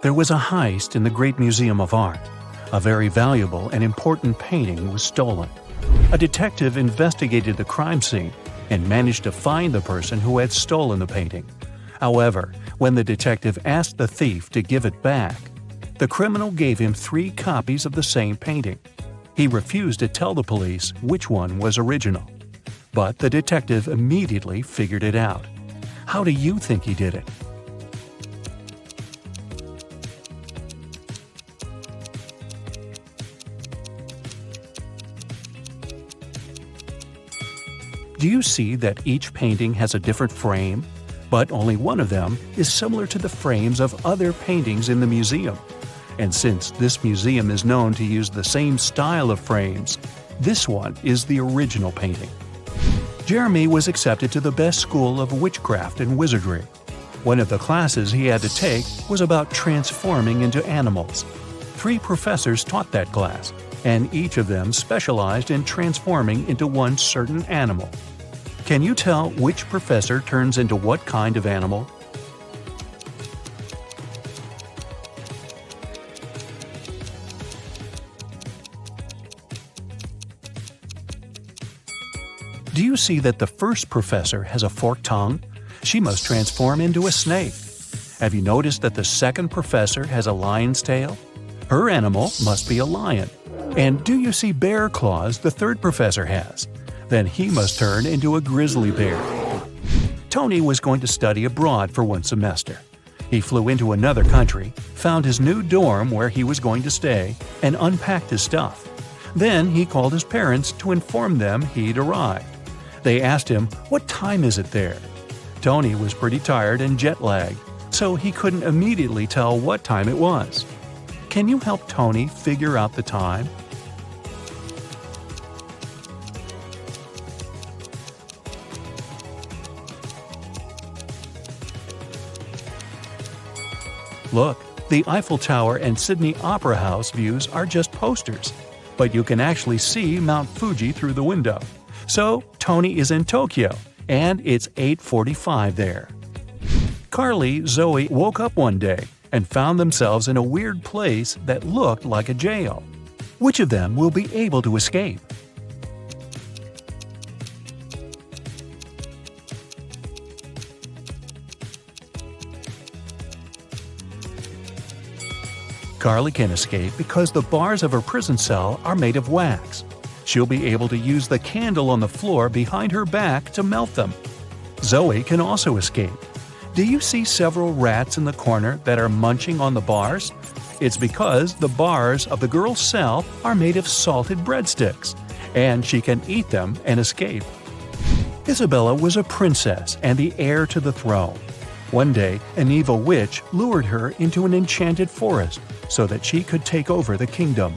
There was a heist in the Great Museum of Art. A very valuable and important painting was stolen. A detective investigated the crime scene and managed to find the person who had stolen the painting. However, when the detective asked the thief to give it back, the criminal gave him 3 copies of the same painting. He refused to tell the police which one was original. But the detective immediately figured it out. How do you think he did it? Do you see that each painting has a different frame? But only one of them is similar to the frames of other paintings in the museum. And since this museum is known to use the same style of frames, this one is the original painting. Jeremy was accepted to the best school of witchcraft and wizardry. One of the classes he had to take was about transforming into animals. 3 professors taught that class, and each of them specialized in transforming into one certain animal. Can you tell which professor turns into what kind of animal? Do you see that the first professor has a forked tongue? She must transform into a snake. Have you noticed that the second professor has a lion's tail? Her animal must be a lion. And do you see bear claws the third professor has? Then he must turn into a grizzly bear. Tony was going to study abroad for 1 semester. He flew into another country, found his new dorm where he was going to stay, and unpacked his stuff. Then he called his parents to inform them he'd arrived. They asked him, "What time is it there?" Tony was pretty tired and jet-lagged, so he couldn't immediately tell what time it was. Can you help Tony figure out the time? Look, the Eiffel Tower and Sydney Opera House views are just posters, but you can actually see Mount Fuji through the window. So, Tony is in Tokyo, and it's 8:45 there. Carly, Zoe woke up one day and found themselves in a weird place that looked like a jail. Which of them will be able to escape? Carly can escape because the bars of her prison cell are made of wax. She'll be able to use the candle on the floor behind her back to melt them. Zoe can also escape. Do you see several rats in the corner that are munching on the bars? It's because the bars of the girl's cell are made of salted breadsticks, and she can eat them and escape. Isabella was a princess and the heir to the throne. One day, an evil witch lured her into an enchanted forest so that she could take over the kingdom.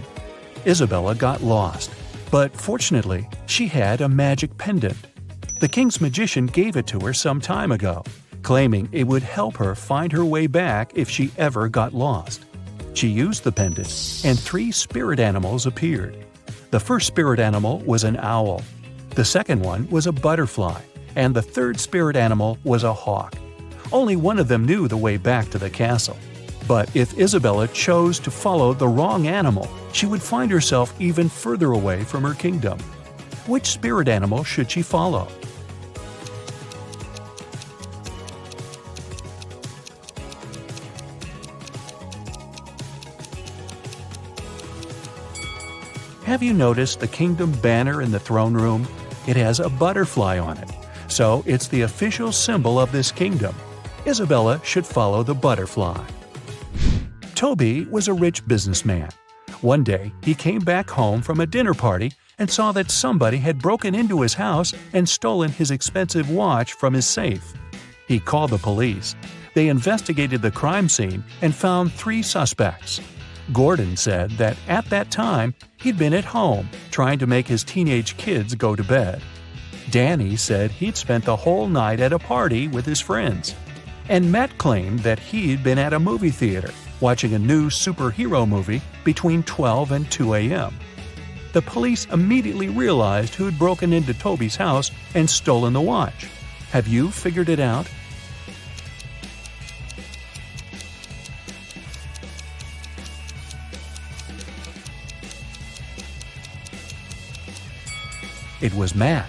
Isabella got lost, but fortunately, she had a magic pendant. The king's magician gave it to her some time ago, claiming it would help her find her way back if she ever got lost. She used the pendant, and 3 spirit animals appeared. The first spirit animal was an owl, the second one was a butterfly, and the third spirit animal was a hawk. Only one of them knew the way back to the castle. But if Isabella chose to follow the wrong animal, she would find herself even further away from her kingdom. Which spirit animal should she follow? Have you noticed the kingdom banner in the throne room? It has a butterfly on it, so it's the official symbol of this kingdom. Isabella should follow the butterfly. Toby was a rich businessman. One day, he came back home from a dinner party and saw that somebody had broken into his house and stolen his expensive watch from his safe. He called the police. They investigated the crime scene and found 3 suspects. Gordon said that at that time, he'd been at home trying to make his teenage kids go to bed. Danny said he'd spent the whole night at a party with his friends. And Matt claimed that he'd been at a movie theater watching a new superhero movie between 12 and 2 a.m. The police immediately realized who'd broken into Toby's house and stolen the watch. Have you figured it out? It was Matt.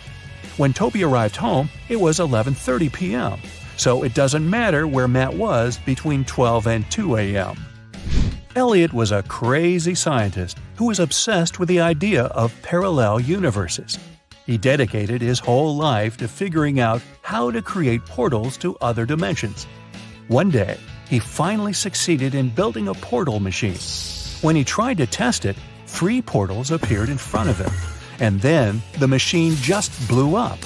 When Toby arrived home, it was 11:30 p.m., so it doesn't matter where Matt was between 12 and 2 a.m. Elliot was a crazy scientist who was obsessed with the idea of parallel universes. He dedicated his whole life to figuring out how to create portals to other dimensions. One day, he finally succeeded in building a portal machine. When he tried to test it, 3 portals appeared in front of him, and then the machine just blew up.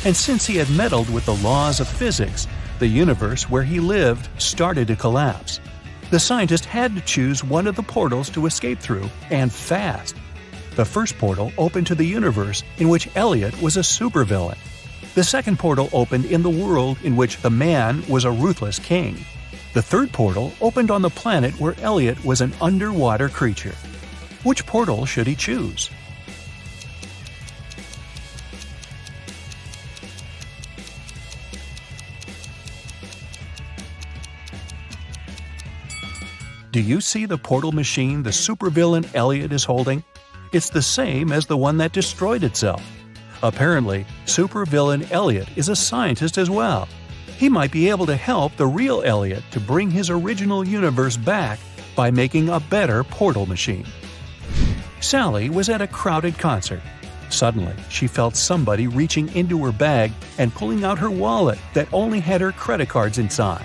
And since he had meddled with the laws of physics, the universe where he lived started to collapse. The scientist had to choose one of the portals to escape through, and fast. The first portal opened to the universe in which Elliot was a supervillain. The second portal opened in the world in which the man was a ruthless king. The third portal opened on the planet where Elliot was an underwater creature. Which portal should he choose? Do you see the portal machine the supervillain Elliot is holding? It's the same as the one that destroyed itself. Apparently, supervillain Elliot is a scientist as well. He might be able to help the real Elliot to bring his original universe back by making a better portal machine. Sally was at a crowded concert. Suddenly, she felt somebody reaching into her bag and pulling out her wallet that only had her credit cards inside.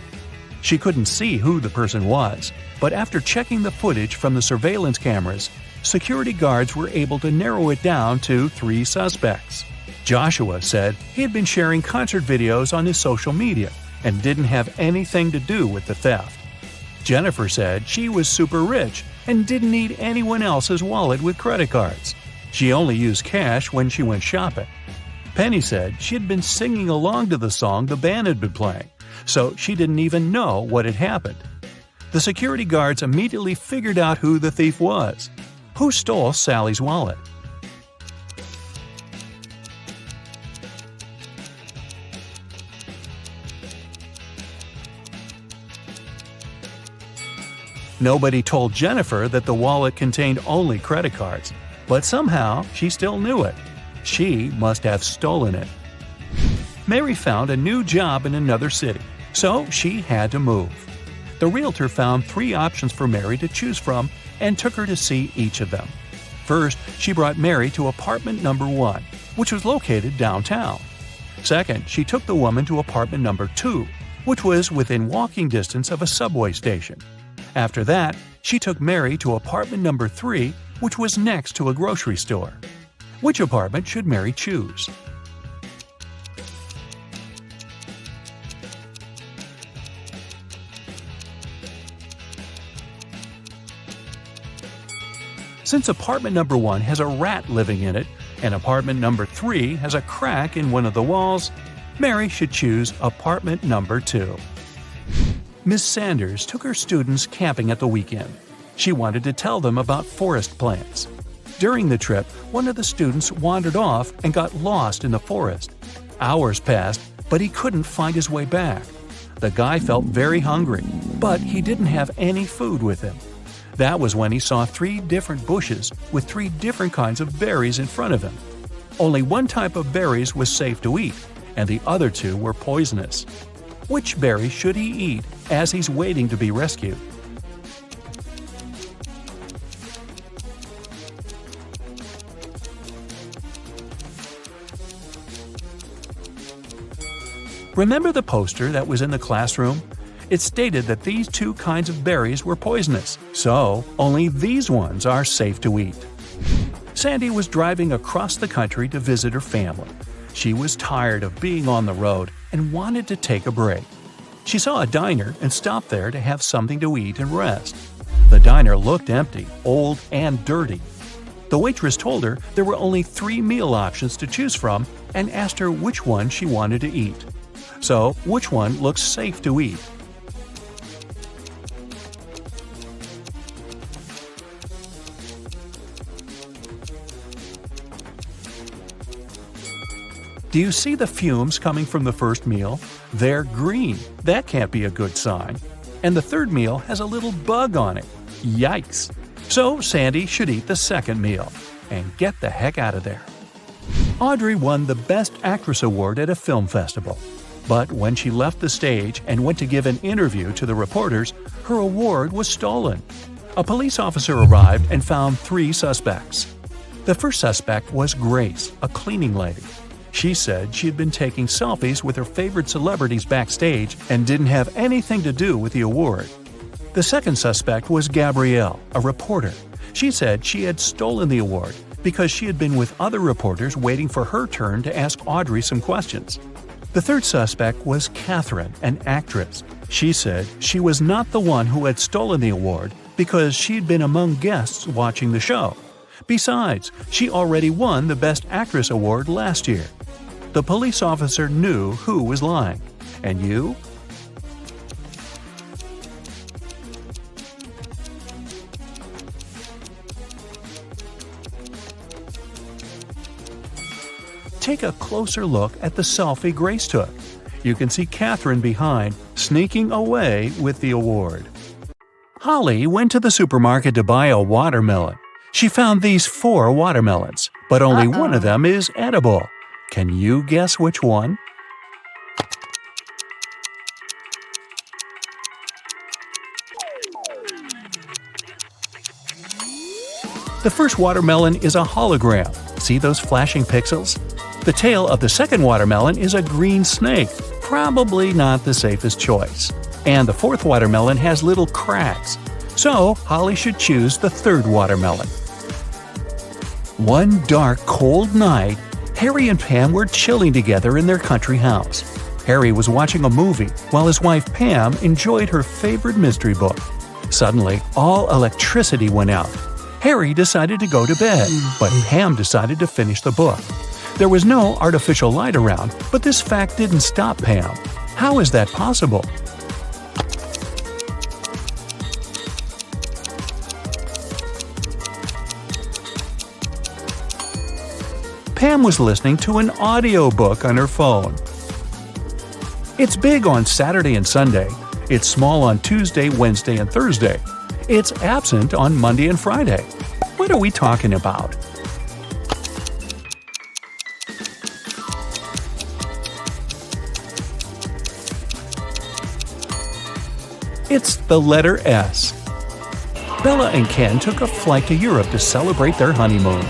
She couldn't see who the person was, but after checking the footage from the surveillance cameras, security guards were able to narrow it down to 3 suspects. Joshua said he had been sharing concert videos on his social media and didn't have anything to do with the theft. Jennifer said she was super rich and didn't need anyone else's wallet with credit cards. She only used cash when she went shopping. Penny said she had been singing along to the song the band had been playing, so she didn't even know what had happened. The security guards immediately figured out who the thief was. Who stole Sally's wallet? Nobody told Jennifer that the wallet contained only credit cards, but somehow she still knew it. She must have stolen it. Mary found a new job in another city, so she had to move. The realtor found 3 options for Mary to choose from and took her to see each of them. First, she brought Mary to apartment number 1, which was located downtown. Second, she took the woman to apartment number 2, which was within walking distance of a subway station. After that, she took Mary to apartment number 3, which was next to a grocery store. Which apartment should Mary choose? Since apartment number 1 has a rat living in it, and apartment number 3 has a crack in one of the walls, Mary should choose apartment number 2. Miss Sanders took her students camping at the weekend. She wanted to tell them about forest plants. During the trip, one of the students wandered off and got lost in the forest. Hours passed, but he couldn't find his way back. The guy felt very hungry, but he didn't have any food with him. That was when he saw 3 different bushes with 3 different kinds of berries in front of him. Only one type of berries was safe to eat, and the other 2 were poisonous. Which berry should he eat as he's waiting to be rescued? Remember the poster that was in the classroom? It stated that these 2 kinds of berries were poisonous, so only these ones are safe to eat. Sandy was driving across the country to visit her family. She was tired of being on the road and wanted to take a break. She saw a diner and stopped there to have something to eat and rest. The diner looked empty, old, and dirty. The waitress told her there were only 3 meal options to choose from and asked her which one she wanted to eat. So, which one looks safe to eat? Do you see the fumes coming from the first meal? They're green. That can't be a good sign. And the third meal has a little bug on it. Yikes! So Sandy should eat the second meal and get the heck out of there. Audrey won the Best Actress award at a film festival. But when she left the stage and went to give an interview to the reporters, her award was stolen. A police officer arrived and found 3 suspects. The first suspect was Grace, a cleaning lady. She said she had been taking selfies with her favorite celebrities backstage and didn't have anything to do with the award. The second suspect was Gabrielle, a reporter. She said she had stolen the award because she had been with other reporters waiting for her turn to ask Audrey some questions. The third suspect was Catherine, an actress. She said she was not the one who had stolen the award because she'd been among guests watching the show. Besides, she already won the Best Actress award last year. The police officer knew who was lying. And you? Take a closer look at the selfie Grace took. You can see Catherine behind, sneaking away with the award. Holly went to the supermarket to buy a watermelon. She found these 4 watermelons, but only one of them is edible. Can you guess which one? The first watermelon is a hologram. See those flashing pixels? The tail of the second watermelon is a green snake, probably not the safest choice. And the fourth watermelon has little cracks. So, Holly should choose the third watermelon. One dark, cold night, Harry and Pam were chilling together in their country house. Harry was watching a movie while his wife Pam enjoyed her favorite mystery book. Suddenly, all electricity went out. Harry decided to go to bed, but Pam decided to finish the book. There was no artificial light around, but this fact didn't stop Pam. How is that possible? Pam was listening to an audiobook on her phone. It's big on Saturday and Sunday. It's small on Tuesday, Wednesday, and Thursday. It's absent on Monday and Friday. What are we talking about? It's the letter S. Bella and Ken took a flight to Europe to celebrate their honeymoon.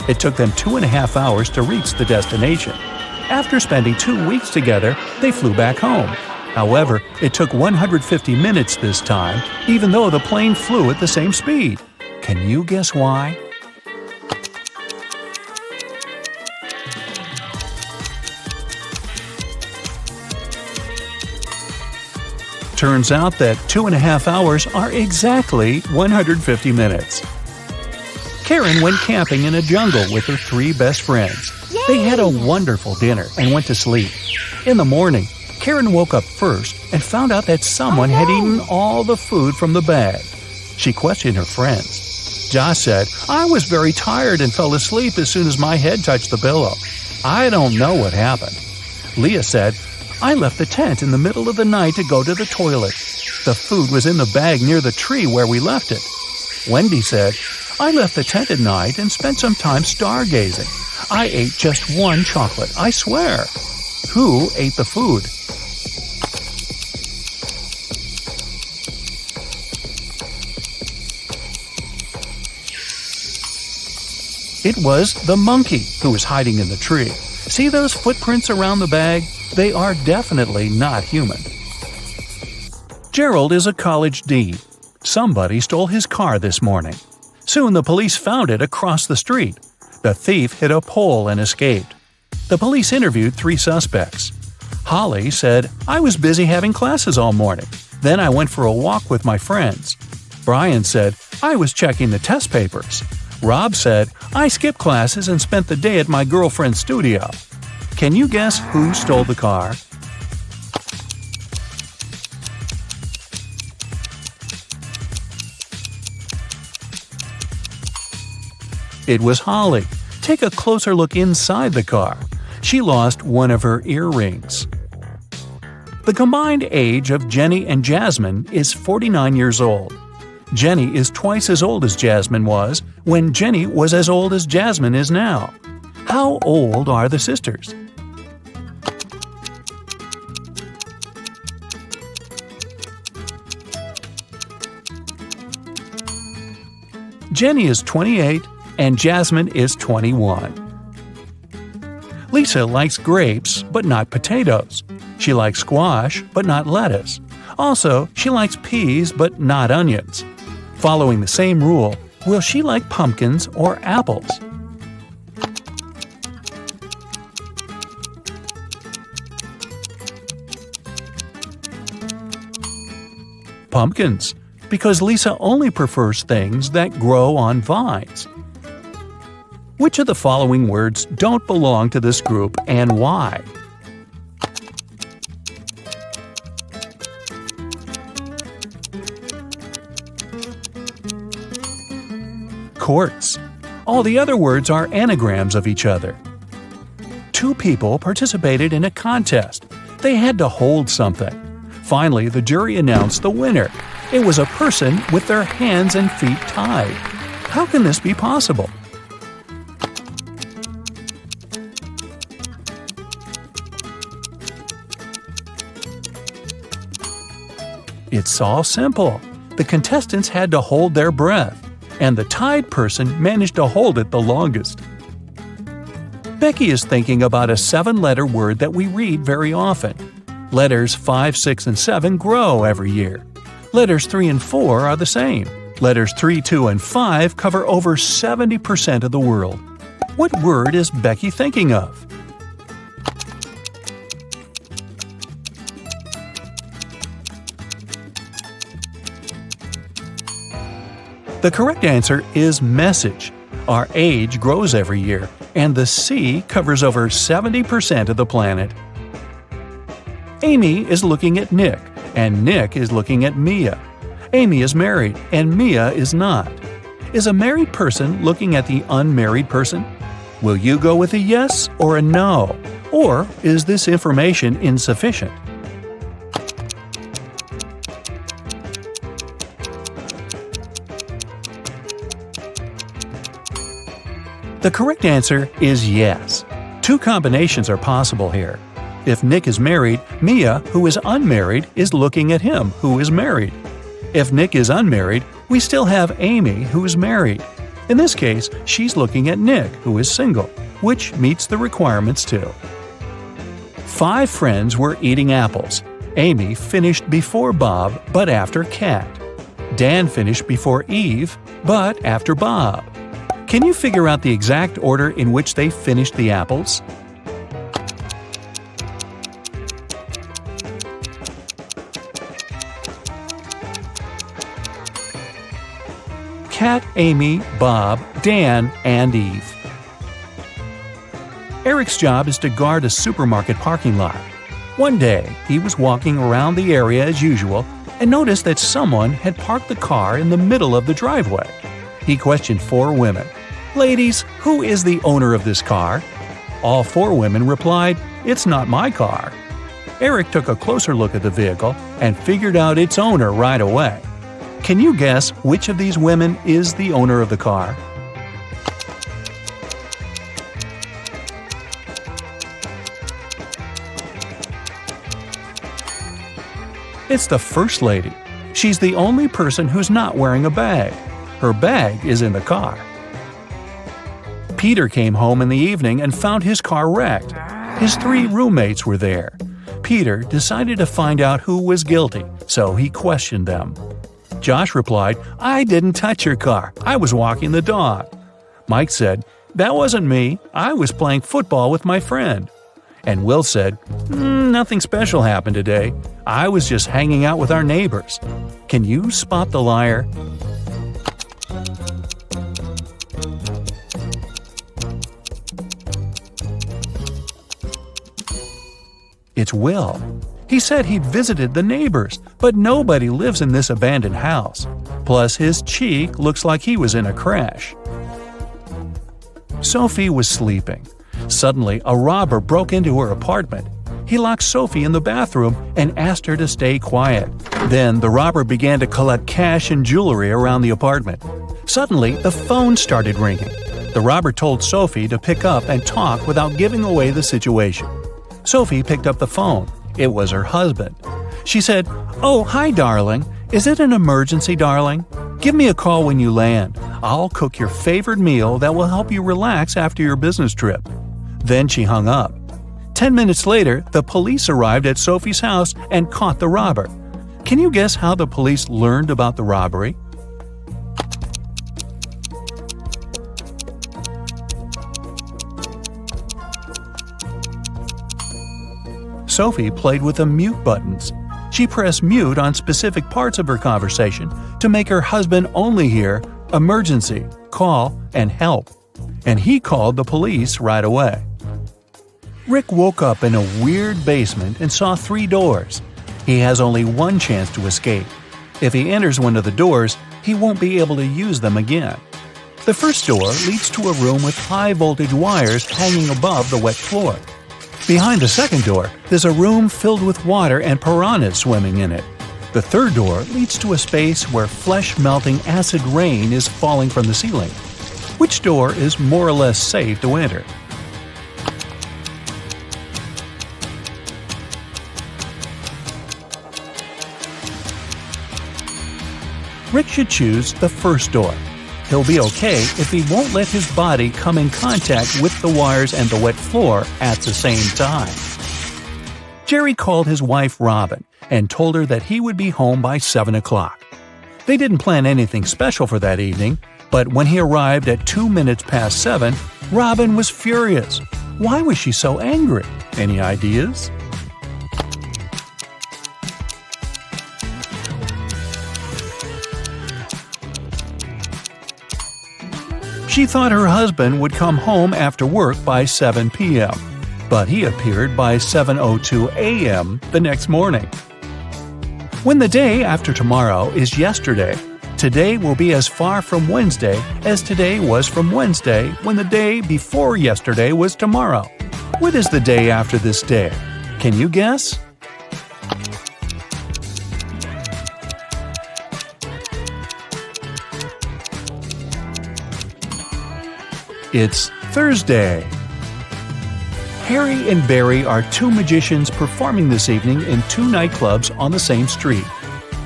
It took them 2.5 hours to reach the destination. After spending 2 weeks together, they flew back home. However, it took 150 minutes this time, even though the plane flew at the same speed. Can you guess why? Turns out that 2.5 hours are exactly 150 minutes. Karen went camping in a jungle with her 3 best friends. Yay! They had a wonderful dinner and went to sleep. In the morning, Karen woke up first and found out that someone had eaten all the food from the bag. She questioned her friends. Josh said, "I was very tired and fell asleep as soon as my head touched the pillow. I don't know what happened." Leah said, "I left the tent in the middle of the night to go to the toilet. The food was in the bag near the tree where we left it." Wendy said, "I left the tent at night and spent some time stargazing. I ate just 1 chocolate, I swear." Who ate the food? It was the monkey who was hiding in the tree. See those footprints around the bag? They are definitely not human. Gerald is a college dean. Somebody stole his car this morning. Soon the police found it across the street. The thief hit a pole and escaped. The police interviewed 3 suspects. Holly said, "I was busy having classes all morning. Then I went for a walk with my friends." Brian said, "I was checking the test papers." Rob said, "I skipped classes and spent the day at my girlfriend's studio." Can you guess who stole the car? It was Holly. Take a closer look inside the car. She lost one of her earrings. The combined age of Jenny and Jasmine is 49 years old. Jenny is twice as old as Jasmine was when Jenny was as old as Jasmine is now. How old are the sisters? Jenny is 28 and Jasmine is 21. Lisa likes grapes but not potatoes. She likes squash but not lettuce. Also, she likes peas but not onions. Following the same rule, will she like pumpkins or apples? Pumpkins, because Lisa only prefers things that grow on vines. Which of the following words don't belong to this group and why? Quartz. All the other words are anagrams of each other. Two people participated in a contest. They had to hold something. Finally, the jury announced the winner. It was a person with their hands and feet tied. How can this be possible? It's all simple. The contestants had to hold their breath, and the tied person managed to hold it the longest. Becky is thinking about a 7-letter word that we read very often. Letters 5, 6, and 7 grow every year. Letters 3 and 4 are the same. Letters 3, 2, and 5 cover over 70% of the world. What word is Becky thinking of? The correct answer is message. Our age grows every year, and the sea covers over 70% of the planet. Amy is looking at Nick, and Nick is looking at Mia. Amy is married, and Mia is not. Is a married person looking at the unmarried person? Will you go with a yes or a no? Or is this information insufficient? The correct answer is yes. Two combinations are possible here. If Nick is married, Mia, who is unmarried, is looking at him, who is married. If Nick is unmarried, we still have Amy, who is married. In this case, she's looking at Nick, who is single, which meets the requirements too. 5 friends were eating apples. Amy finished before Bob, but after Kat. Dan finished before Eve, but after Bob. Can you figure out the exact order in which they finished the apples? Kat, Amy, Bob, Dan, and Eve. Eric's job is to guard a supermarket parking lot. One day, he was walking around the area as usual and noticed that someone had parked the car in the middle of the driveway. He questioned 4 women. "Ladies, who is the owner of this car?" All 4 women replied, "It's not my car." Eric took a closer look at the vehicle and figured out its owner right away. Can you guess which of these women is the owner of the car? It's the First Lady. She's the only person who's not wearing a bag. Her bag is in the car. Peter came home in the evening and found his car wrecked. His 3 roommates were there. Peter decided to find out who was guilty, so he questioned them. Josh replied, "I didn't touch your car. I was walking the dog." Mike said, "That wasn't me. I was playing football with my friend." And Will said, "Nothing special happened today. I was just hanging out with our neighbors." Can you spot the liar? It's Will. He said he'd visited the neighbors, but nobody lives in this abandoned house. Plus, his cheek looks like he was in a crash. Sophie was sleeping. Suddenly, a robber broke into her apartment. He locked Sophie in the bathroom and asked her to stay quiet. Then, the robber began to collect cash and jewelry around the apartment. Suddenly, the phone started ringing. The robber told Sophie to pick up and talk without giving away the situation. Sophie picked up the phone. It was her husband. She said, "Oh, hi, darling. Is it an emergency, darling? Give me a call when you land. I'll cook your favorite meal that will help you relax after your business trip." Then she hung up. 10 minutes later, the police arrived at Sophie's house and caught the robber. Can you guess how the police learned about the robbery? Sophie played with the mute buttons. She pressed mute on specific parts of her conversation to make her husband only hear emergency, call, and help. And he called the police right away. Rick woke up in a weird basement and saw 3 doors. He has only one chance to escape. If he enters one of the doors, he won't be able to use them again. The first door leads to a room with high-voltage wires hanging above the wet floor. Behind the second door, there's a room filled with water and piranhas swimming in it. The third door leads to a space where flesh-melting acid rain is falling from the ceiling. Which door is more or less safe to enter? Rick should choose the first door. He'll be okay if he won't let his body come in contact with the wires and the wet floor at the same time. Jerry called his wife Robin and told her that he would be home by 7 o'clock. They didn't plan anything special for that evening, but when he arrived at 2 minutes past 7, Robin was furious. Why was she so angry? Any ideas? She thought her husband would come home after work by 7 p.m., but he appeared by 7:02 a.m. the next morning. When the day after tomorrow is yesterday, today will be as far from Wednesday as today was from Wednesday when the day before yesterday was tomorrow. What is the day after this day? Can you guess? It's Thursday. Harry and Barry are 2 magicians performing this evening in 2 nightclubs on the same street.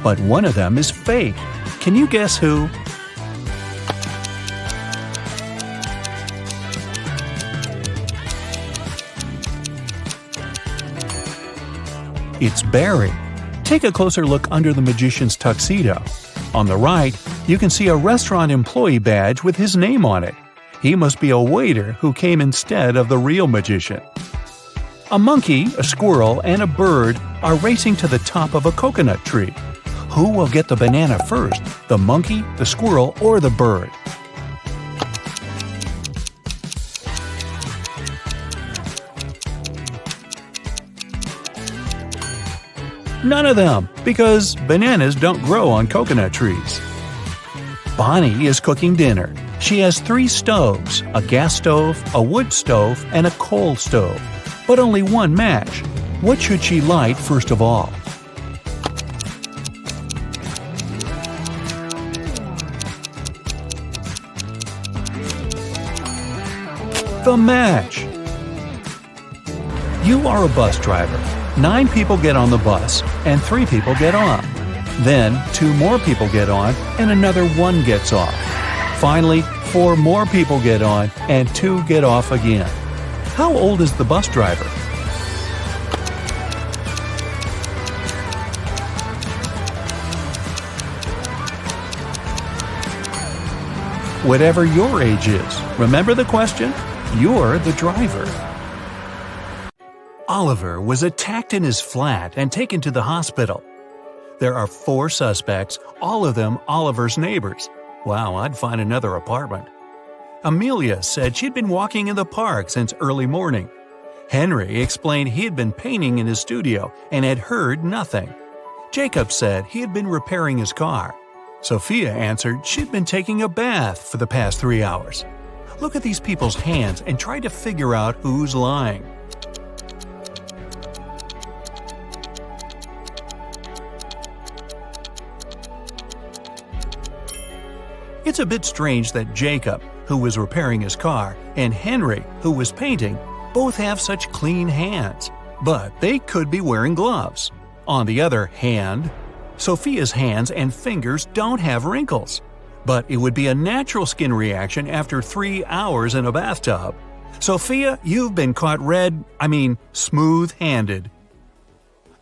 But one of them is fake. Can you guess who? It's Barry. Take a closer look under the magician's tuxedo. On the right, you can see a restaurant employee badge with his name on it. He must be a waiter who came instead of the real magician. A monkey, a squirrel, and a bird are racing to the top of a coconut tree. Who will get the banana first, the monkey, the squirrel, or the bird? None of them, because bananas don't grow on coconut trees. Bonnie is cooking dinner. She has 3 stoves, a gas stove, a wood stove, and a coal stove, but only one match. What should she light first of all? The match! You are a bus driver. 9 people get on the bus, and 3 people get off. Then 2 more people get on, and another 1 gets off. Finally, 4 more people get on, and 2 get off again. How old is the bus driver? Whatever your age is, remember the question? You're the driver. Oliver was attacked in his flat and taken to the hospital. There are 4 suspects, all of them Oliver's neighbors. Wow, I'd find another apartment. Amelia said she'd been walking in the park since early morning. Henry explained he had been painting in his studio and had heard nothing. Jacob said he had been repairing his car. Sophia answered she'd been taking a bath for the past 3 hours. Look at these people's hands and try to figure out who's lying. It's a bit strange that Jacob, who was repairing his car, and Henry, who was painting, both have such clean hands, but they could be wearing gloves. On the other hand, Sophia's hands and fingers don't have wrinkles, but it would be a natural skin reaction after 3 hours in a bathtub. Sophia, you've been caught smooth-handed.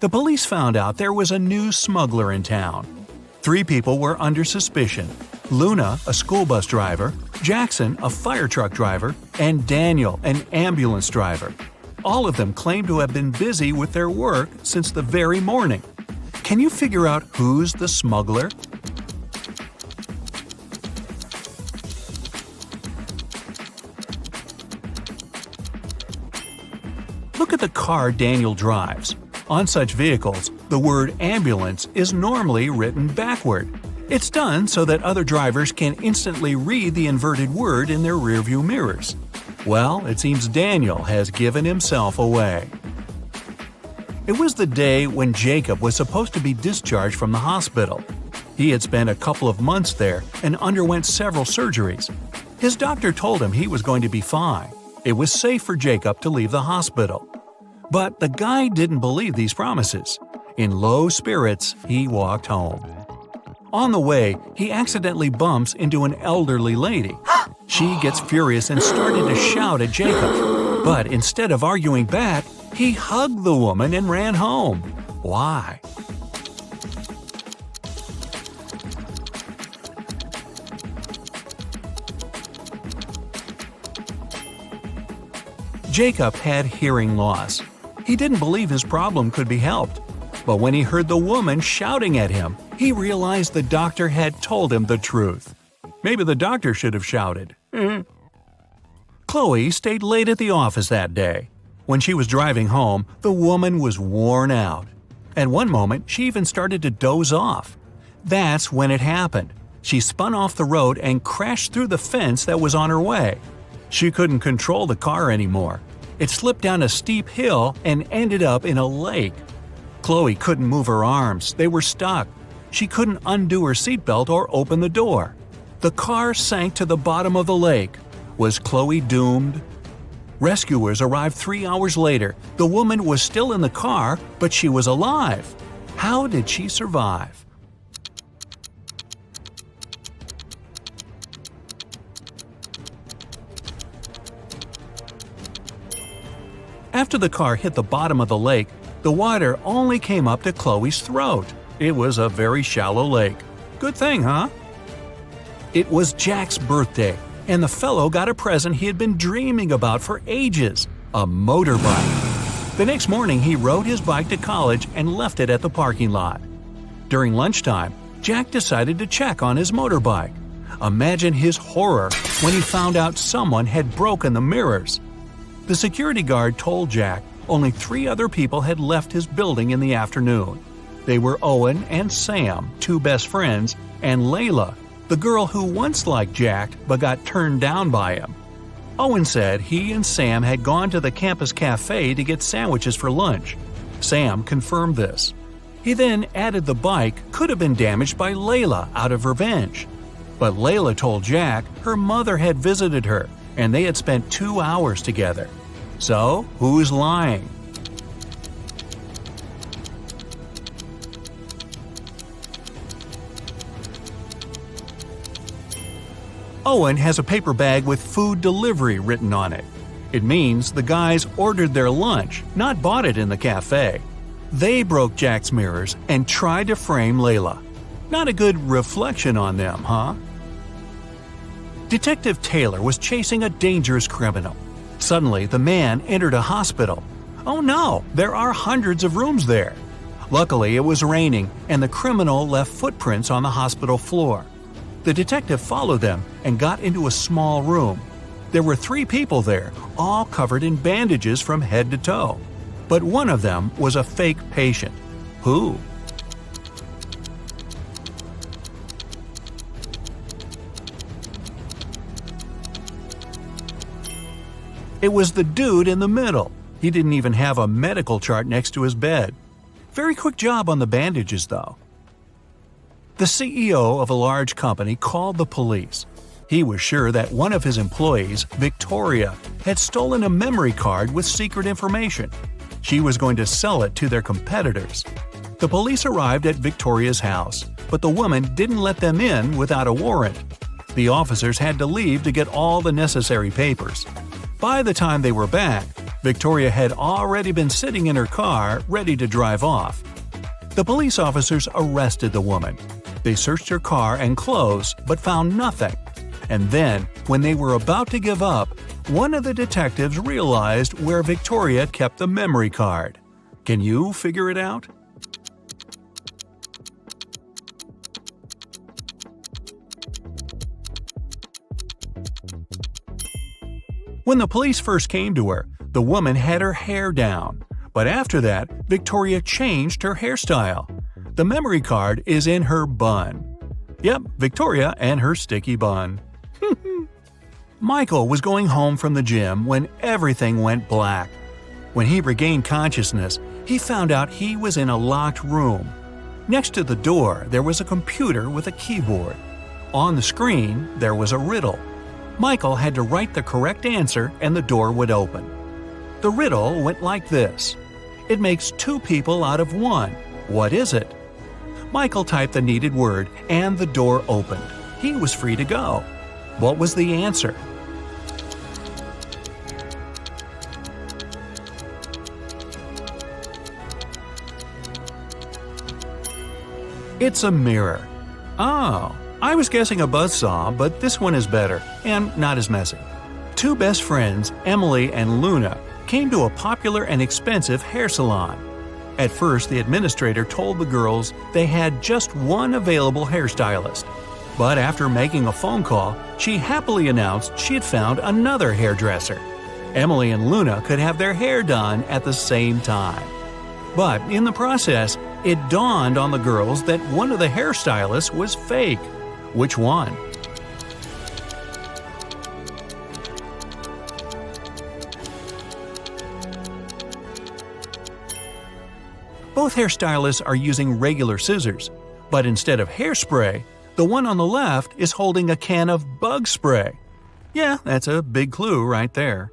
The police found out there was a new smuggler in town. 3 people were under suspicion: Luna, a school bus driver, Jackson, a fire truck driver, and Daniel, an ambulance driver. All of them claimed to have been busy with their work since the very morning. Can you figure out who's the smuggler? Look at the car Daniel drives. On such vehicles, the word ambulance is normally written backward. It's done so that other drivers can instantly read the inverted word in their rearview mirrors. Well, it seems Daniel has given himself away. It was the day when Jacob was supposed to be discharged from the hospital. He had spent a couple of months there and underwent several surgeries. His doctor told him he was going to be fine. It was safe for Jacob to leave the hospital. But the guy didn't believe these promises. In low spirits, he walked home. On the way, he accidentally bumps into an elderly lady. She gets furious and started to shout at Jacob. But instead of arguing back, he hugged the woman and ran home. Why? Jacob had hearing loss. He didn't believe his problem could be helped. But when he heard the woman shouting at him, he realized the doctor had told him the truth. Maybe the doctor should have shouted. Chloe stayed late at the office that day. When she was driving home, the woman was worn out. At one moment, she even started to doze off. That's when it happened. She spun off the road and crashed through the fence that was on her way. She couldn't control the car anymore. It slipped down a steep hill and ended up in a lake. Chloe couldn't move her arms. They were stuck. She couldn't undo her seatbelt or open the door. The car sank to the bottom of the lake. Was Chloe doomed? Rescuers arrived 3 hours later. The woman was still in the car, but she was alive. How did she survive? After the car hit the bottom of the lake, the water only came up to Chloe's throat. It was a very shallow lake. Good thing, huh? It was Jack's birthday, and the fellow got a present he had been dreaming about for ages – a motorbike. The next morning, he rode his bike to college and left it at the parking lot. During lunchtime, Jack decided to check on his motorbike. Imagine his horror when he found out someone had broken the mirrors. The security guard told Jack only 3 other people had left his building in the afternoon. They were Owen and Sam, 2 best friends, and Layla, the girl who once liked Jack but got turned down by him. Owen said he and Sam had gone to the campus cafe to get sandwiches for lunch. Sam confirmed this. He then added the bike could have been damaged by Layla out of revenge. But Layla told Jack her mother had visited her and they had spent 2 hours together. So, who's lying? Owen has a paper bag with food delivery written on it. It means the guys ordered their lunch, not bought it in the cafe. They broke Jack's mirrors and tried to frame Layla. Not a good reflection on them, huh? Detective Taylor was chasing a dangerous criminal. Suddenly, the man entered a hospital. Oh no, there are hundreds of rooms there. Luckily, it was raining, and the criminal left footprints on the hospital floor. The detective followed them and got into a small room. There were 3 people there, all covered in bandages from head to toe. But one of them was a fake patient. Who? It was the dude in the middle. He didn't even have a medical chart next to his bed. Very quick job on the bandages, though. The CEO of a large company called the police. He was sure that one of his employees, Victoria, had stolen a memory card with secret information. She was going to sell it to their competitors. The police arrived at Victoria's house, but the woman didn't let them in without a warrant. The officers had to leave to get all the necessary papers. By the time they were back, Victoria had already been sitting in her car, ready to drive off. The police officers arrested the woman. They searched her car and clothes, but found nothing. And then, when they were about to give up, one of the detectives realized where Victoria kept the memory card. Can you figure it out? When the police first came to her, the woman had her hair down. But after that, Victoria changed her hairstyle. The memory card is in her bun. Yep, Victoria and her sticky bun. Michael was going home from the gym when everything went black. When he regained consciousness, he found out he was in a locked room. Next to the door, there was a computer with a keyboard. On the screen, there was a riddle. Michael had to write the correct answer and the door would open. The riddle went like this. It makes two people out of one. What is it? Michael typed the needed word and the door opened. He was free to go. What was the answer? It's a mirror. Oh, I was guessing a buzzsaw, but this one is better, and not as messy. Two best friends, Emily and Luna, came to a popular and expensive hair salon. At first, the administrator told the girls they had just one available hairstylist. But after making a phone call, she happily announced she had found another hairdresser. Emily and Luna could have their hair done at the same time. But in the process, it dawned on the girls that one of the hairstylists was fake. Which one? Both hairstylists are using regular scissors, but instead of hairspray, the one on the left is holding a can of bug spray. Yeah, that's a big clue right there.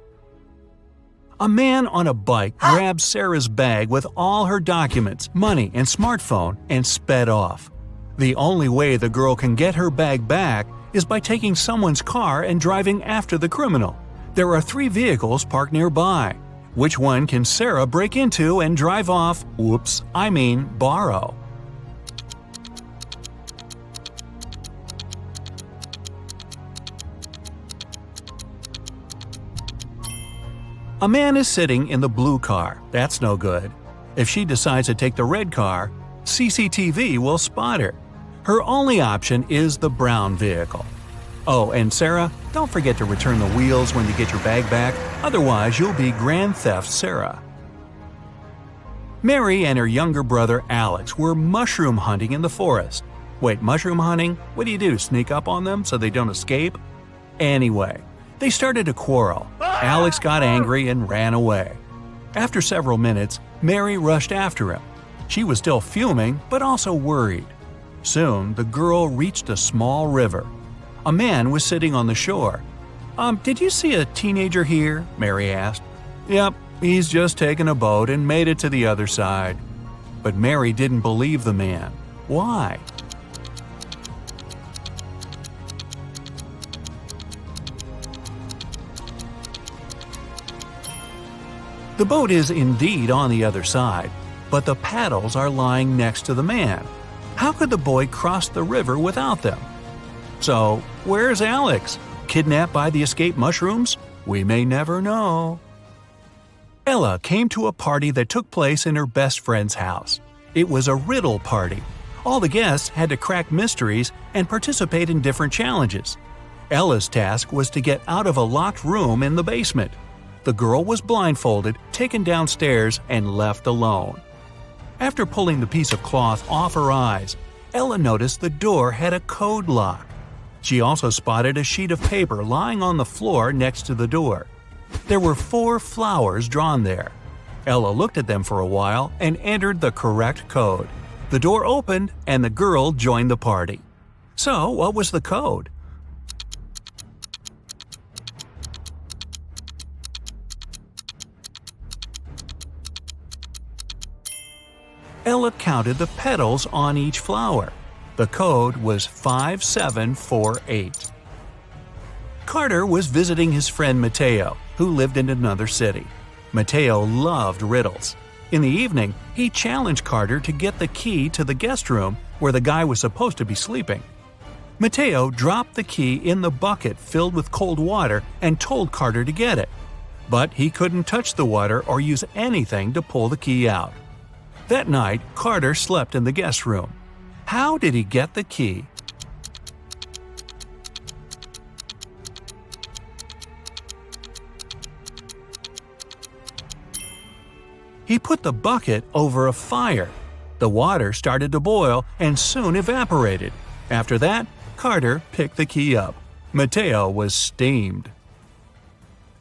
A man on a bike grabbed Sarah's bag with all her documents, money, and smartphone and sped off. The only way the girl can get her bag back is by taking someone's car and driving after the criminal. There are 3 vehicles parked nearby. Which one can Sarah break into and drive off? Borrow. A man is sitting in the blue car. That's no good. If she decides to take the red car, CCTV will spot her. Her only option is the brown vehicle. Oh, and Sarah, don't forget to return the wheels when you get your bag back, otherwise you'll be Grand Theft Sarah. Mary and her younger brother Alex were mushroom hunting in the forest. Wait, mushroom hunting? What do? Sneak up on them so they don't escape? Anyway, they started a quarrel. Alex got angry and ran away. After several minutes, Mary rushed after him. She was still fuming, but also worried. Soon, the girl reached a small river. A man was sitting on the shore. Did you see a teenager here?" Mary asked. "Yep, he's just taken a boat and made it to the other side." But Mary didn't believe the man. Why? The boat is indeed on the other side, but the paddles are lying next to the man. How could the boy cross the river without them? So, where's Alex? Kidnapped by the escaped mushrooms? We may never know. Ella came to a party that took place in her best friend's house. It was a riddle party. All the guests had to crack mysteries and participate in different challenges. Ella's task was to get out of a locked room in the basement. The girl was blindfolded, taken downstairs, and left alone. After pulling the piece of cloth off her eyes, Ella noticed the door had a code lock. She also spotted a sheet of paper lying on the floor next to the door. There were 4 flowers drawn there. Ella looked at them for a while and entered the correct code. The door opened and the girl joined the party. So, what was the code? Ella counted the petals on each flower. The code was 5748. Carter was visiting his friend Mateo, who lived in another city. Mateo loved riddles. In the evening, he challenged Carter to get the key to the guest room where the guy was supposed to be sleeping. Mateo dropped the key in the bucket filled with cold water and told Carter to get it. But he couldn't touch the water or use anything to pull the key out. That night, Carter slept in the guest room. How did he get the key? He put the bucket over a fire. The water started to boil and soon evaporated. After that, Carter picked the key up. Mateo was steamed.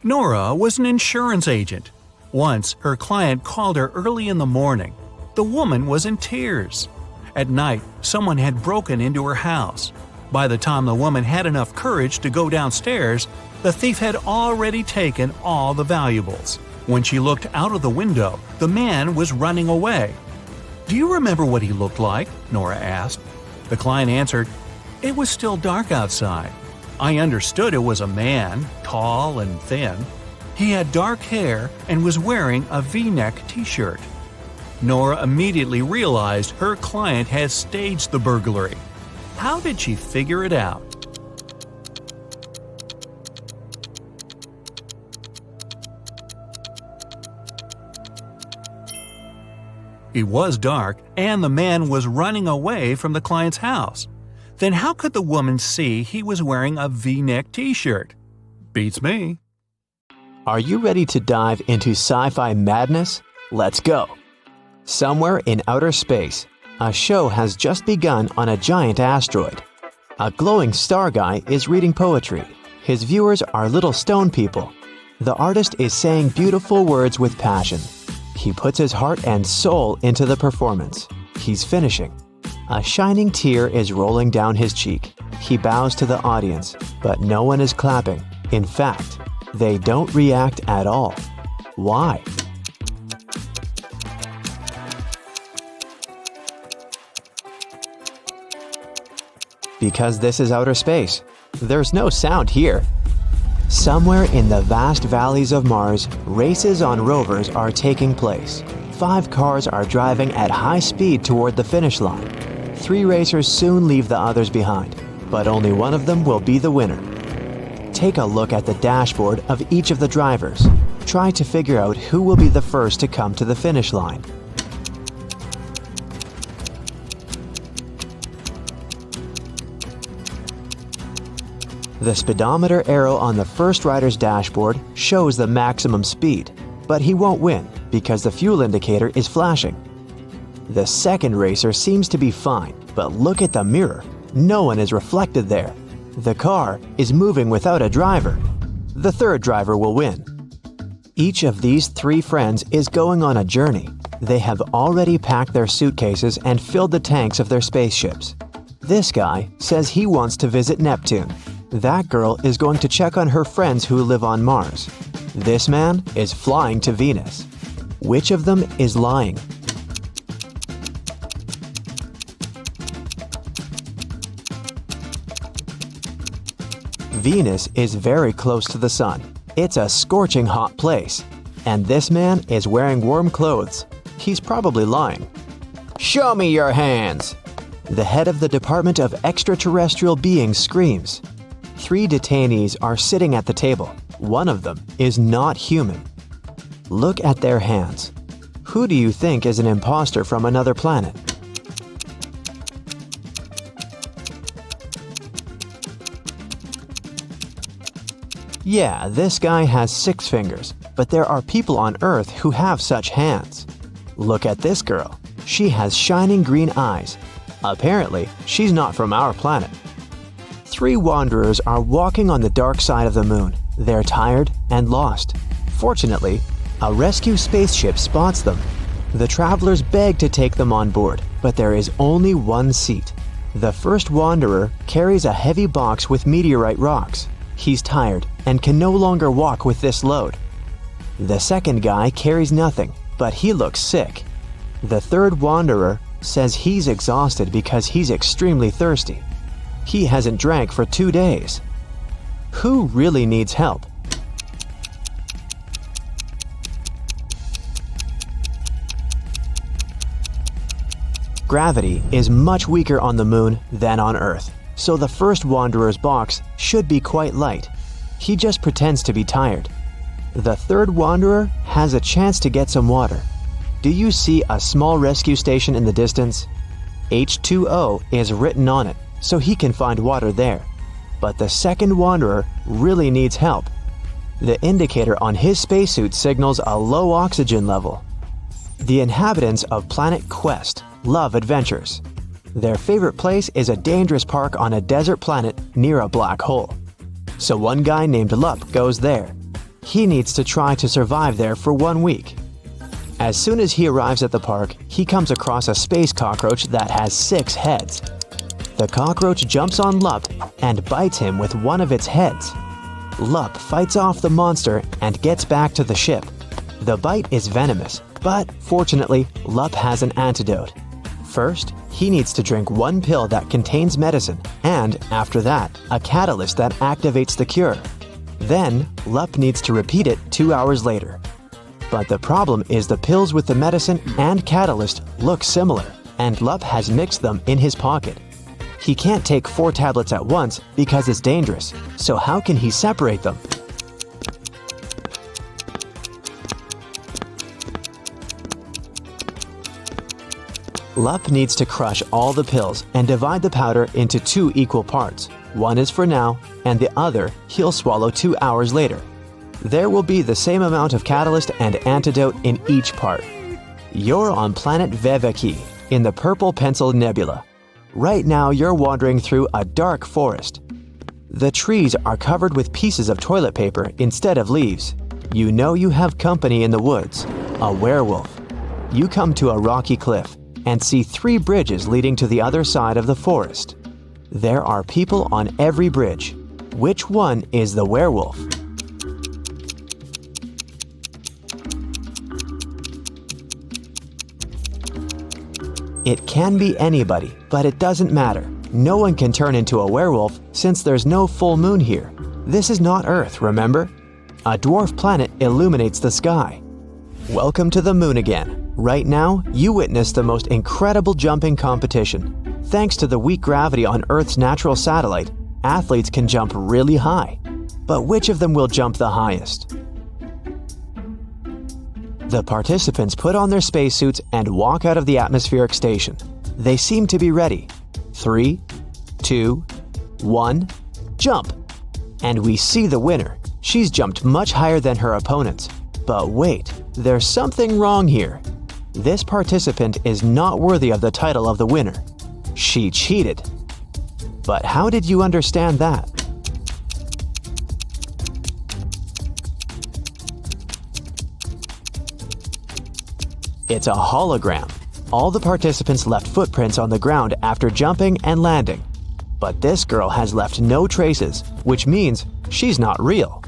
Nora was an insurance agent. Once, her client called her early in the morning. The woman was in tears. At night, someone had broken into her house. By the time the woman had enough courage to go downstairs, the thief had already taken all the valuables. When she looked out of the window, the man was running away. "Do you remember what he looked like?" Nora asked. The client answered, "It was still dark outside. I understood it was a man, tall and thin. He had dark hair and was wearing a V-neck t-shirt." Nora immediately realized her client had staged the burglary. How did she figure it out? It was dark, and the man was running away from the client's house. Then how could the woman see he was wearing a V-neck t-shirt? Beats me. Are you ready to dive into sci-fi madness? Let's go! Somewhere in outer space, a show has just begun on a giant asteroid. A glowing star guy is reading poetry. His viewers are little stone people. The artist is saying beautiful words with passion. He puts his heart and soul into the performance. He's finishing. A shining tear is rolling down his cheek. He bows to the audience, but no one is clapping. In fact, they don't react at all. Why? Because this is outer space. There's no sound here. Somewhere in the vast valleys of Mars, races on rovers are taking place. 5 cars are driving at high speed toward the finish line. 3 racers soon leave the others behind, but only one of them will be the winner. Take a look at the dashboard of each of the drivers. Try to figure out who will be the first to come to the finish line. The speedometer arrow on the first rider's dashboard shows the maximum speed, but he won't win because the fuel indicator is flashing. The second racer seems to be fine, but look at the mirror. No one is reflected there. The car is moving without a driver. The third driver will win. Each of these 3 friends is going on a journey. They have already packed their suitcases and filled the tanks of their spaceships. This guy says he wants to visit Neptune. That girl is going to check on her friends who live on Mars. This man is flying to Venus. Which of them is lying? Venus is very close to the sun. It's a scorching hot place. And this man is wearing warm clothes. He's probably lying. "Show me your hands!" The head of the Department of Extraterrestrial Beings screams. 3 detainees are sitting at the table. One of them is not human. Look at their hands. Who do you think is an imposter from another planet? Yeah, this guy has 6 fingers, but there are people on Earth who have such hands. Look at this girl. She has shining green eyes. Apparently, she's not from our planet. 3 wanderers are walking on the dark side of the moon. They're tired and lost. Fortunately, a rescue spaceship spots them. The travelers beg to take them on board, but there is only one seat. The first wanderer carries a heavy box with meteorite rocks. He's tired and can no longer walk with this load. The second guy carries nothing, but he looks sick. The third wanderer says he's exhausted because he's extremely thirsty. He hasn't drank for 2 days. Who really needs help? Gravity is much weaker on the moon than on Earth, so the first wanderer's box should be quite light. He just pretends to be tired. The third wanderer has a chance to get some water. Do you see a small rescue station in the distance? H2O is written on it, so he can find water there. But the second wanderer really needs help. The indicator on his spacesuit signals a low oxygen level. The inhabitants of Planet Quest love adventures. Their favorite place is a dangerous park on a desert planet near a black hole. So one guy named Lup goes there. He needs to try to survive there for 1 week. As soon as he arrives at the park, he comes across a space cockroach that has 6 heads. The cockroach jumps on Lup and bites him with one of its heads. Lup fights off the monster and gets back to the ship. The bite is venomous, but fortunately, Lup has an antidote. First, he needs to drink 1 pill that contains medicine, and after that, a catalyst that activates the cure. Then, Lup needs to repeat it 2 hours later. But the problem is the pills with the medicine and catalyst look similar, and Lup has mixed them in his pocket. He can't take 4 tablets at once because it's dangerous, so how can he separate them? Lup needs to crush all the pills and divide the powder into 2 equal parts. One is for now, and the other he'll swallow 2 hours later. There will be the same amount of catalyst and antidote in each part. You're on planet Veveki, in the Purple Pencil Nebula. Right now you're wandering through a dark forest. The trees are covered with pieces of toilet paper instead of leaves. You know you have company in the woods, a werewolf. You come to a rocky cliff and see 3 bridges leading to the other side of the forest. There are people on every bridge. Which one is the werewolf? It can be anybody, but it doesn't matter. No one can turn into a werewolf since there's no full moon here. This is not Earth, remember? A dwarf planet illuminates the sky. Welcome to the moon again. Right now, you witness the most incredible jumping competition. Thanks to the weak gravity on Earth's natural satellite, athletes can jump really high. But which of them will jump the highest? The participants put on their spacesuits and walk out of the atmospheric station. They seem to be ready. 3, 2, 1, jump! And we see the winner. She's jumped much higher than her opponents. But wait, there's something wrong here. This participant is not worthy of the title of the winner. She cheated. But how did you understand that? It's a hologram. All the participants left footprints on the ground after jumping and landing. But this girl has left no traces, which means she's not real.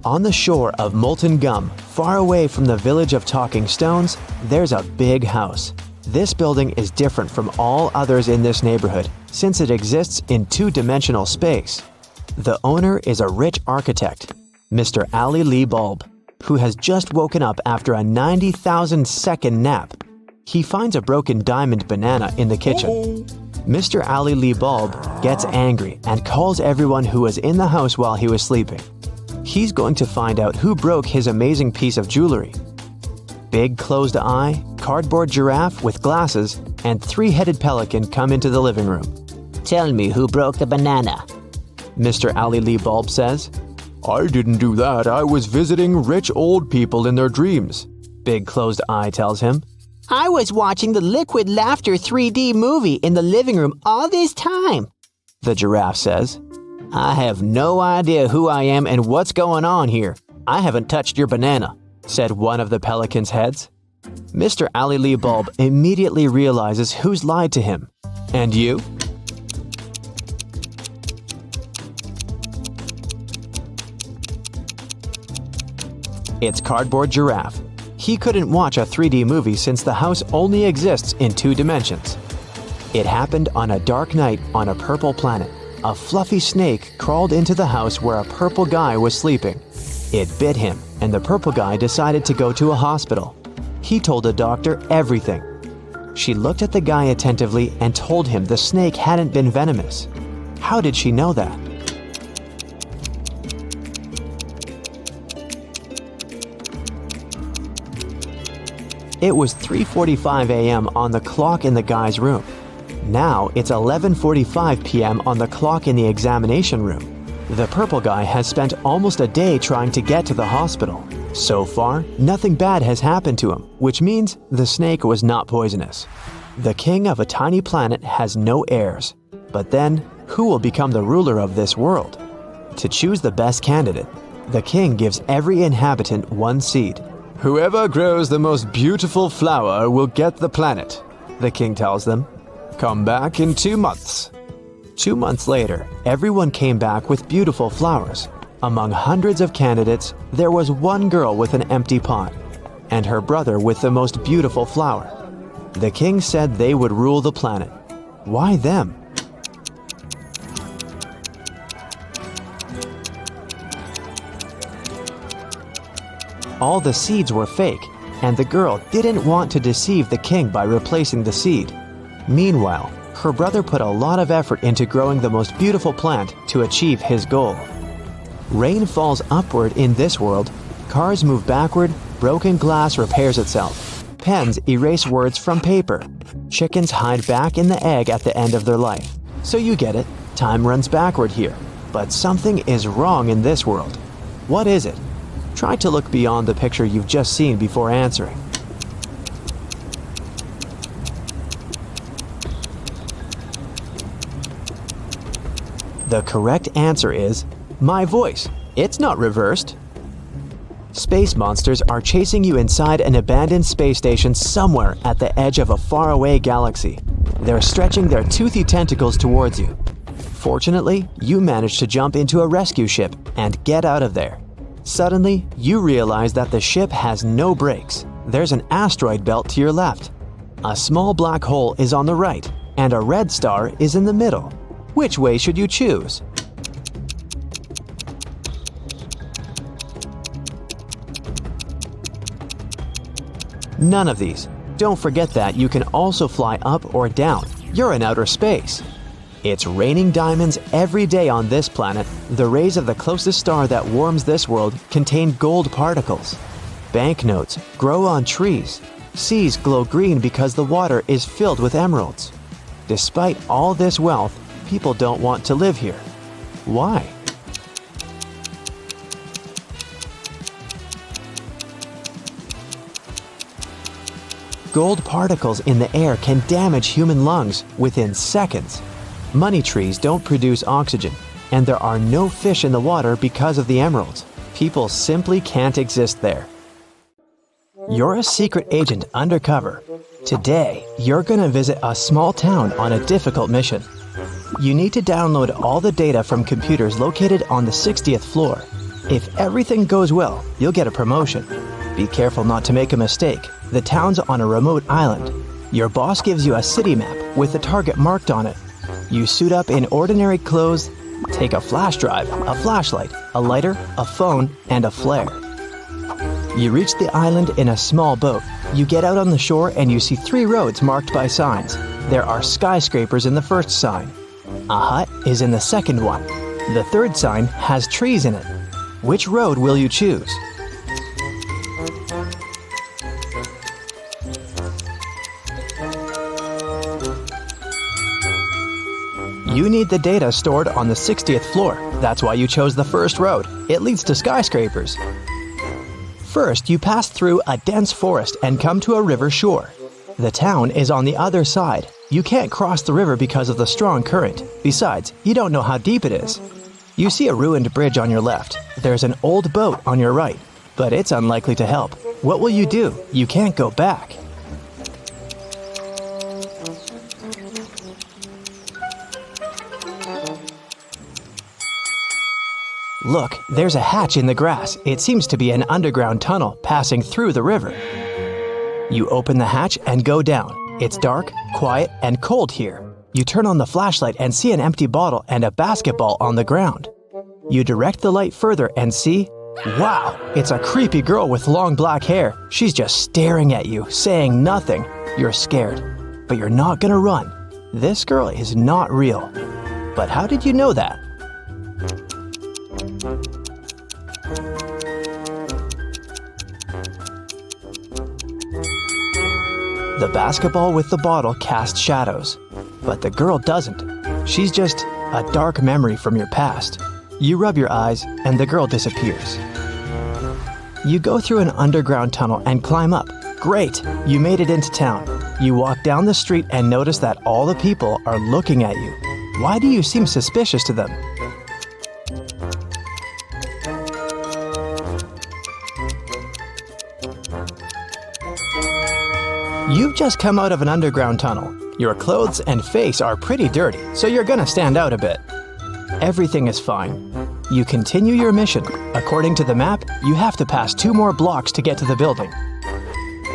On the shore of Molten Gum, far away from the village of Talking Stones, there's a big house. This building is different from all others in this neighborhood since it exists in 2-dimensional space. The owner is a rich architect, Mr. Ali Lee Bulb, who has just woken up after a 90,000-second nap. He finds a broken diamond banana in the kitchen. Mr. Ali Lee Bulb gets angry and calls everyone who was in the house while he was sleeping. He's going to find out who broke his amazing piece of jewelry. Big closed eye, cardboard giraffe with glasses, and 3-headed pelican come into the living room. Tell me who broke the banana. Mr. Ali Lee Bulb says. I didn't do that. I was visiting rich old people in their dreams, Big closed eye tells him. I was watching the Liquid Laughter 3D movie in the living room all this time, The giraffe says. I have no idea who I am and what's going on here. I haven't touched your banana, said one of the pelican's heads. Mr. Ali Lee Bulb immediately realizes who's lied to him. And you? It's Cardboard Giraffe. He couldn't watch a 3D movie since the house only exists in 2 dimensions. It happened on a dark night on a purple planet. A fluffy snake crawled into the house where a purple guy was sleeping. It bit him, and the purple guy decided to go to a hospital. He told the doctor everything. She looked at the guy attentively and told him the snake hadn't been venomous. How did she know that? It was 3:45 a.m. on the clock in the guy's room. Now it's 11:45 p.m. on the clock in the examination room. The purple guy has spent almost a day trying to get to the hospital. So far, nothing bad has happened to him, which means the snake was not poisonous. The king of a tiny planet has no heirs. But then, who will become the ruler of this world? To choose the best candidate, the king gives every inhabitant 1 seed. Whoever grows the most beautiful flower will get the planet, the king tells them. Come back in 2 months. 2 months later, everyone came back with beautiful flowers. Among hundreds of candidates, there was one girl with an empty pot, and her brother with the most beautiful flower. The king said they would rule the planet. Why them? All the seeds were fake, and the girl didn't want to deceive the king by replacing the seed. Meanwhile, her brother put a lot of effort into growing the most beautiful plant to achieve his goal. Rain falls upward in this world, cars move backward, broken glass repairs itself. Pens erase words from paper. Chickens hide back in the egg at the end of their life. So you get it, time runs backward here. But something is wrong in this world. What is it? Try to look beyond the picture you've just seen before answering. The correct answer is my voice. It's not reversed. Space monsters are chasing you inside an abandoned space station somewhere at the edge of a faraway galaxy. They're stretching their toothy tentacles towards you. Fortunately, you manage to jump into a rescue ship and get out of there. Suddenly, you realize that the ship has no brakes. There's an asteroid belt to your left. A small black hole is on the right, and a red star is in the middle. Which way should you choose? None of these. Don't forget that you can also fly up or down. You're in outer space. It's raining diamonds every day on this planet. The rays of the closest star that warms this world contain gold particles. Banknotes grow on trees. Seas glow green because the water is filled with emeralds. Despite all this wealth, people don't want to live here. Why? Gold particles in the air can damage human lungs within seconds. Money trees don't produce oxygen, and there are no fish in the water because of the emeralds. People simply can't exist there. You're a secret agent undercover. Today, you're gonna visit a small town on a difficult mission. You need to download all the data from computers located on the 60th floor. If everything goes well, you'll get a promotion. Be careful not to make a mistake. The town's on a remote island. Your boss gives you a city map with the target marked on it. You suit up in ordinary clothes, take a flash drive, a flashlight, a lighter, a phone, and a flare. You reach the island in a small boat. You get out on the shore and you see 3 roads marked by signs. There are skyscrapers in the first sign. A hut is in the second one. The third sign has trees in it. Which road will you choose? You need the data stored on the 60th floor. That's why you chose the first road. It leads to skyscrapers. First, you pass through a dense forest and come to a river shore. The town is on the other side. You can't cross the river because of the strong current. Besides, you don't know how deep it is. You see a ruined bridge on your left. There's an old boat on your right, but it's unlikely to help. What will you do? You can't go back. Look, there's a hatch in the grass. It seems to be an underground tunnel passing through the river. You open the hatch and go down. It's dark, quiet, and cold here. You turn on the flashlight and see an empty bottle and a basketball on the ground. You direct the light further and see, wow, it's a creepy girl with long black hair. She's just staring at you, saying nothing. You're scared, but you're not gonna run. This girl is not real. But how did you know that? The basketball with the bottle casts shadows, but the girl doesn't. She's just a dark memory from your past. You rub your eyes and the girl disappears. You go through an underground tunnel and climb up. Great, you made it into town. You walk down the street and notice that all the people are looking at you. Why do you seem suspicious to them? You've just come out of an underground tunnel. Your clothes and face are pretty dirty, so you're gonna stand out a bit. Everything is fine. You continue your mission. According to the map, you have to pass 2 more blocks to get to the building.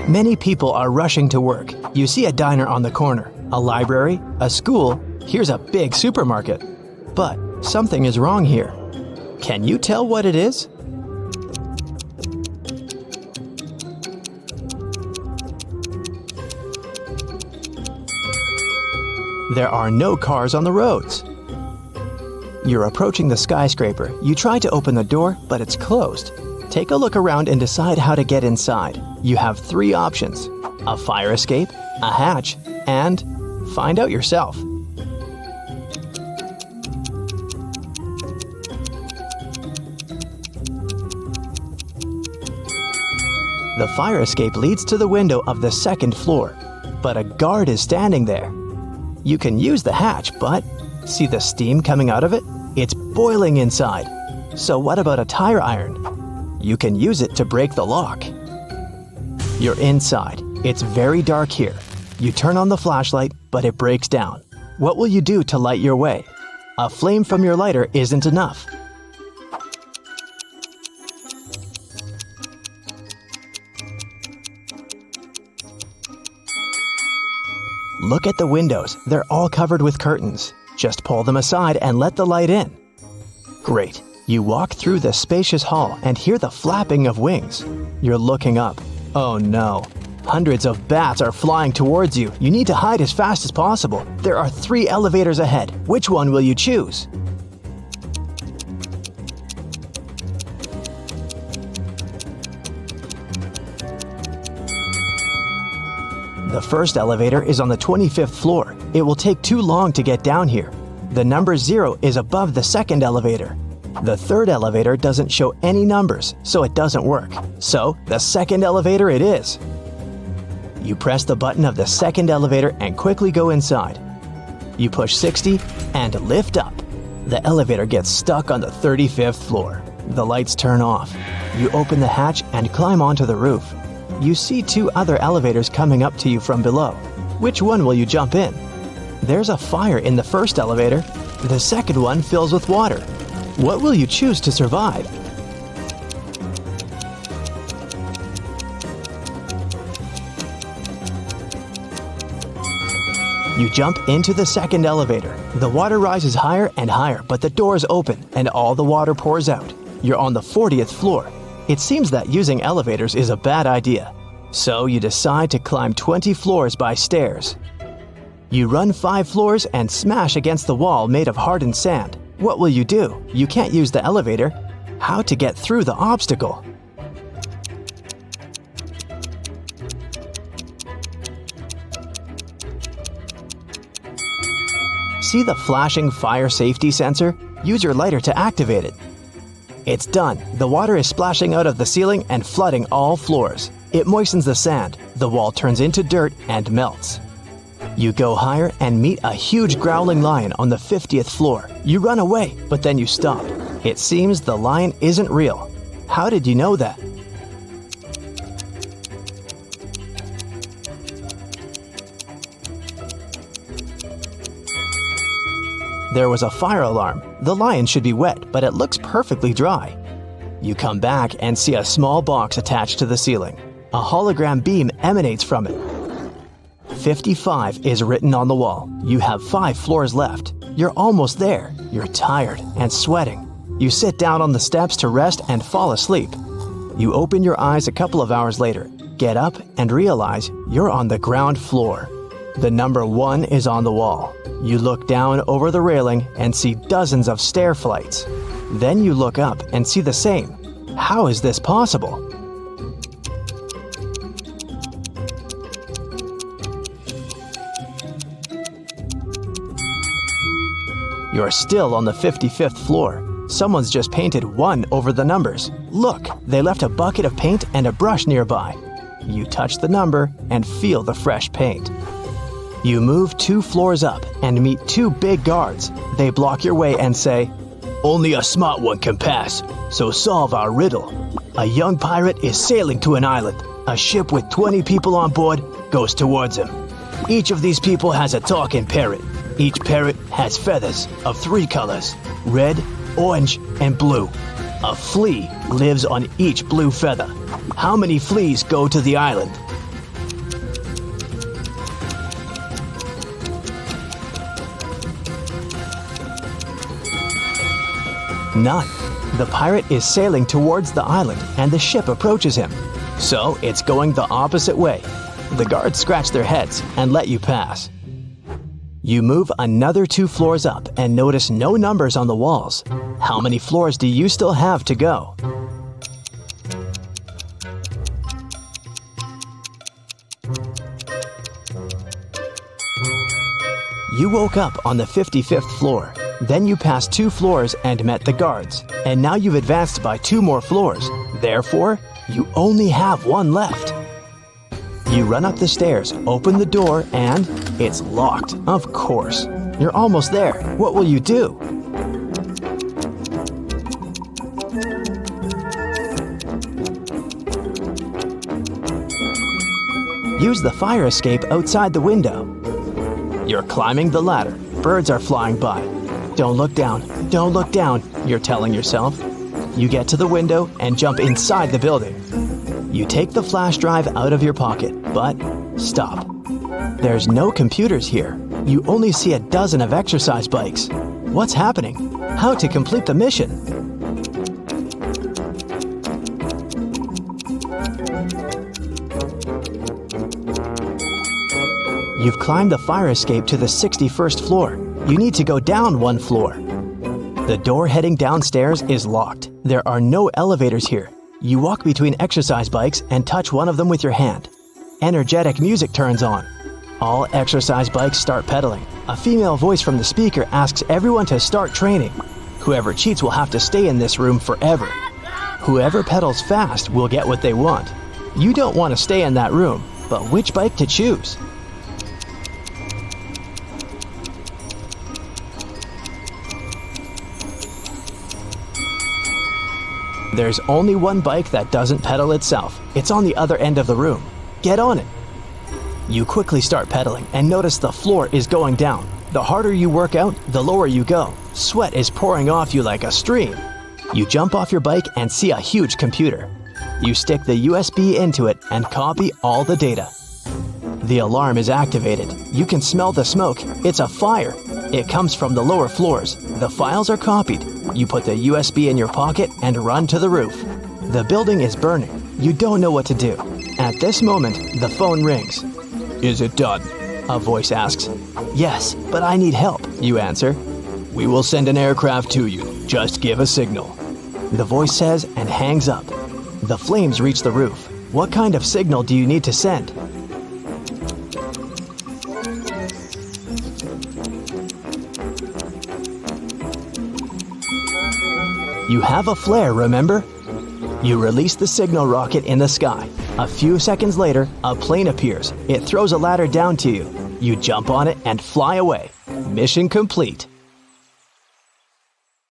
Many people are rushing to work. You see a diner on the corner, a library, a school. Here's a big supermarket. But something is wrong here. Can you tell what it is? There are no cars on the roads. You're approaching the skyscraper. You try to open the door, but it's closed. Take a look around and decide how to get inside. You have 3 options: a fire escape, a hatch, and find out yourself. The fire escape leads to the window of the 2nd floor, but a guard is standing there. You can use the hatch, but see the steam coming out of it? It's boiling inside. So what about a tire iron? You can use it to break the lock. You're inside. It's very dark here. You turn on the flashlight, but it breaks down. What will you do to light your way? A flame from your lighter isn't enough. Look at the windows. They're all covered with curtains. Just pull them aside and let the light in. Great. You walk through the spacious hall and hear the flapping of wings. You're looking up. Oh no. Hundreds of bats are flying towards you. You need to hide as fast as possible. There are 3 elevators ahead. Which one will you choose? The first elevator is on the 25th floor. It will take too long to get down here. The number 0 is above the 2nd elevator. The 3rd elevator doesn't show any numbers, so it doesn't work. So, the 2nd elevator it is. You press the button of the 2nd elevator and quickly go inside. You push 60 and lift up. The elevator gets stuck on the 35th floor. The lights turn off. You open the hatch and climb onto the roof. You see 2 other elevators coming up to you from below. Which one will you jump in? There's a fire in the 1st elevator. The 2nd one fills with water. What will you choose to survive? You jump into the 2nd elevator. The water rises higher and higher, but the doors open and all the water pours out. You're on the 40th floor. It seems that using elevators is a bad idea. So you decide to climb 20 floors by stairs. You run 5 floors and smash against the wall made of hardened sand. What will you do? You can't use the elevator. How to get through the obstacle? See the flashing fire safety sensor? Use your lighter to activate it. It's done. The water is splashing out of the ceiling and flooding all floors. It moistens the sand. The wall turns into dirt and melts. You go higher and meet a huge growling lion on the 50th floor. You run away, but then you stop. It seems the lion isn't real. How did you know that? There was a fire alarm. The lion should be wet, but it looks perfectly dry. You come back and see a small box attached to the ceiling. A hologram beam emanates from it. 55 is written on the wall. You have 5 floors left. You're almost there. You're tired and sweating. You sit down on the steps to rest and fall asleep. You open your eyes a couple of hours later, get up, and realize you're on the ground floor. The number 1 is on the wall. You look down over the railing and see dozens of stair flights. Then you look up and see the same. How is this possible? You're still on the 55th floor. Someone's just painted 1 over the numbers. Look, they left a bucket of paint and a brush nearby. You touch the number and feel the fresh paint. You move 2 floors up and meet 2 big guards. They block your way and say, "Only a smart one can pass, so solve our riddle. A young pirate is sailing to an island. A ship with 20 people on board goes towards him. Each of these people has a talking parrot. Each parrot has feathers of 3 colors, red, orange, and blue. A flea lives on each blue feather. How many fleas go to the island?" None. The pirate is sailing towards the island and the ship approaches him. So it's going the opposite way. The guards scratch their heads and let you pass. You move another 2 floors up and notice no numbers on the walls. How many floors do you still have to go? You woke up on the 55th floor. Then you passed 2 floors and met the guards. And now you've advanced by 2 more floors. Therefore, you only have 1 left. You run up the stairs, open the door, and it's locked, of course. You're almost there. What will you do? Use the fire escape outside the window. You're climbing the ladder. Birds are flying by. Don't look down. Don't look down, you're telling yourself. You get to the window and jump inside the building. You take the flash drive out of your pocket, but stop. There's no computers here. You only see a dozen of exercise bikes. What's happening? How to complete the mission? You've climbed the fire escape to the 61st floor. You need to go down 1 floor. The door heading downstairs is locked. There are no elevators here. You walk between exercise bikes and touch one of them with your hand. Energetic music turns on. All exercise bikes start pedaling. A female voice from the speaker asks everyone to start training. Whoever cheats will have to stay in this room forever. Whoever pedals fast will get what they want. You don't want to stay in that room, but which bike to choose? There's only one bike that doesn't pedal itself. It's on the other end of the room. Get on it. You quickly start pedaling and notice the floor is going down. The harder you work out, the lower you go. Sweat is pouring off you like a stream. You jump off your bike and see a huge computer. You stick the USB into it and copy all the data. The alarm is activated. You can smell the smoke. It's a fire. It comes from the lower floors. The files are copied. You put the USB in your pocket and run to the roof. The building is burning. You don't know what to do. At this moment, the phone rings. "Is it done?" a voice asks. "Yes, but I need help," you answer. "We will send an aircraft to you. Just give a signal," the voice says and hangs up. The flames reach the roof. What kind of signal do you need to send? You have a flare, remember? You release the signal rocket in the sky. A few seconds later, a plane appears. It throws a ladder down to you. You jump on it and fly away. Mission complete.